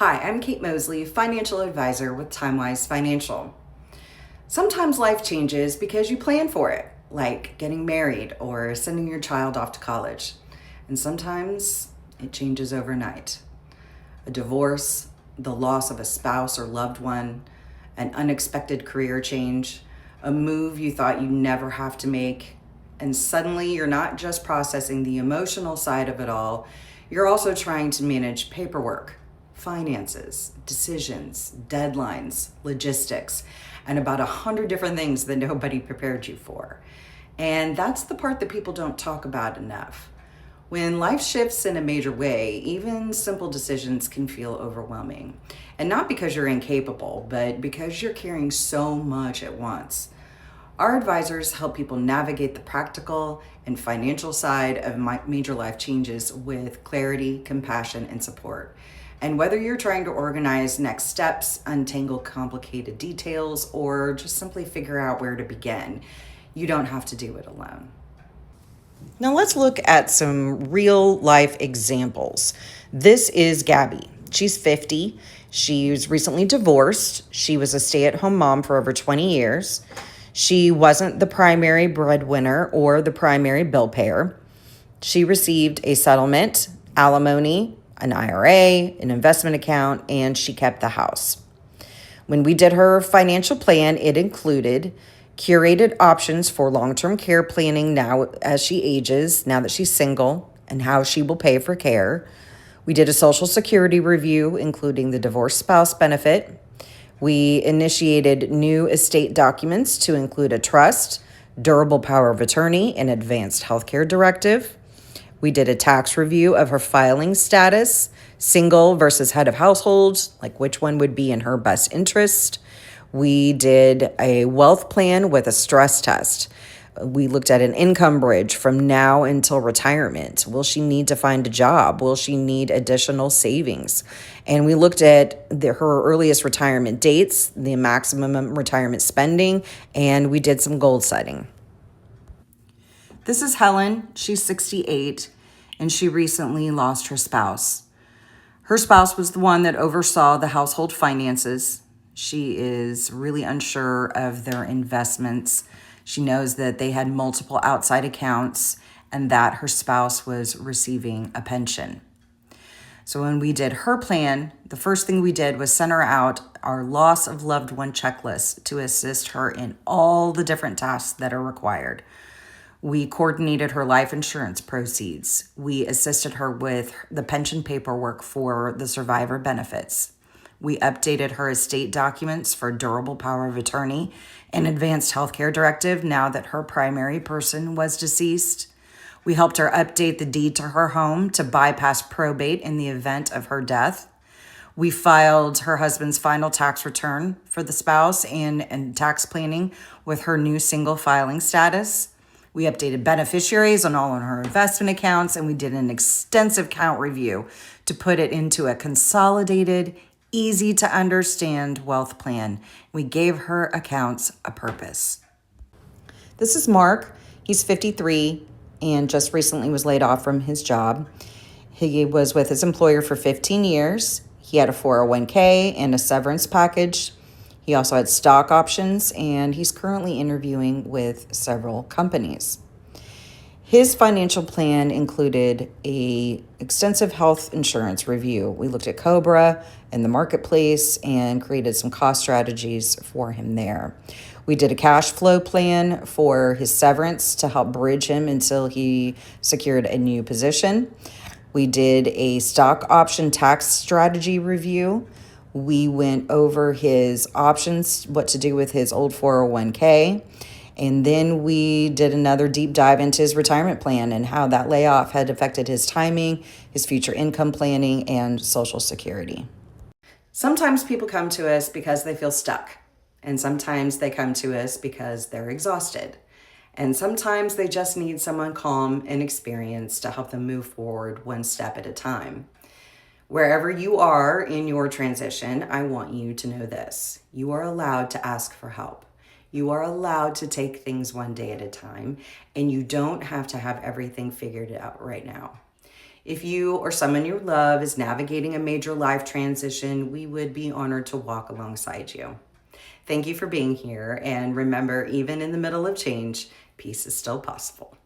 Hi, I'm Kate Mosley, financial advisor with Timewise Financial. Sometimes life changes because you plan for it, like getting married or sending your child off to college. And sometimes it changes overnight. A divorce, the loss of a spouse or loved one, an unexpected career change, a move you thought you'd never have to make, and suddenly you're not just processing the emotional side of it all, you're also trying to manage paperwork, finances, decisions, deadlines, logistics, and about 100 different things that nobody prepared you for. And that's the part that people don't talk about enough. When life shifts in a major way, even simple decisions can feel overwhelming. And not because you're incapable, but because you're carrying so much at once. Our advisors help people navigate the practical and financial side of major life changes with clarity, compassion, and support. And whether you're trying to organize next steps, untangle complicated details, or just simply figure out where to begin, you don't have to do it alone. Now let's look at some real life examples. This is Gabby. She's 50. She's recently divorced. She was a stay-at-home mom for over 20 years. She wasn't the primary breadwinner or the primary bill payer. She received a settlement, alimony, an IRA, an investment account, and she kept the house. When we did her financial plan, it included curated options for long-term care planning now as she ages, now that she's single, and how she will pay for care. We did a Social Security review, including the divorced spouse benefit. We initiated new estate documents to include a trust, durable power of attorney, and advanced healthcare directive. We did a tax review of her filing status, single versus head of household, like which one would be in her best interest. We did a wealth plan with a stress test. We looked at an income bridge from now until retirement. Will she need to find a job? Will she need additional savings? And we looked at her earliest retirement dates, the maximum retirement spending, and we did some goal setting. This is Helen. She's 68, and she recently lost her spouse. Her spouse was the one that oversaw the household finances. She is really unsure of their investments. She knows that they had multiple outside accounts and that her spouse was receiving a pension. So when we did her plan, the first thing we did was send her out our loss of loved one checklist to assist her in all the different tasks that are required. We coordinated her life insurance proceeds. We assisted her with the pension paperwork for the survivor benefits. We updated her estate documents for durable power of attorney and advanced healthcare directive now that her primary person was deceased. We helped her update the deed to her home to bypass probate in the event of her death. We filed her husband's final tax return for the spouse and tax planning with her new single filing status. We updated beneficiaries on all of her investment accounts, and we did an extensive count review to put it into a consolidated, easy to understand wealth plan. We gave her accounts a purpose. This is Mark. He's 53 and just recently was laid off from his job. He was with his employer for 15 years. He had a 401k and a severance package. He also had stock options, and he's currently interviewing with several companies. His financial plan included an extensive health insurance review. We looked at COBRA and the marketplace and created some cost strategies for him there. We did a cash flow plan for his severance to help bridge him until he secured a new position. We did a stock option tax strategy review. We went over his options, what to do with his old 401k. And then we did another deep dive into his retirement plan and how that layoff had affected his timing, his future income planning, and Social Security. Sometimes people come to us because they feel stuck. And sometimes they come to us because they're exhausted. And sometimes they just need someone calm and experienced to help them move forward one step at a time. Wherever you are in your transition, I want you to know this. You are allowed to ask for help. You are allowed to take things one day at a time, and you don't have to have everything figured out right now. If you or someone you love is navigating a major life transition, we would be honored to walk alongside you. Thank you for being here, and remember, even in the middle of change, peace is still possible.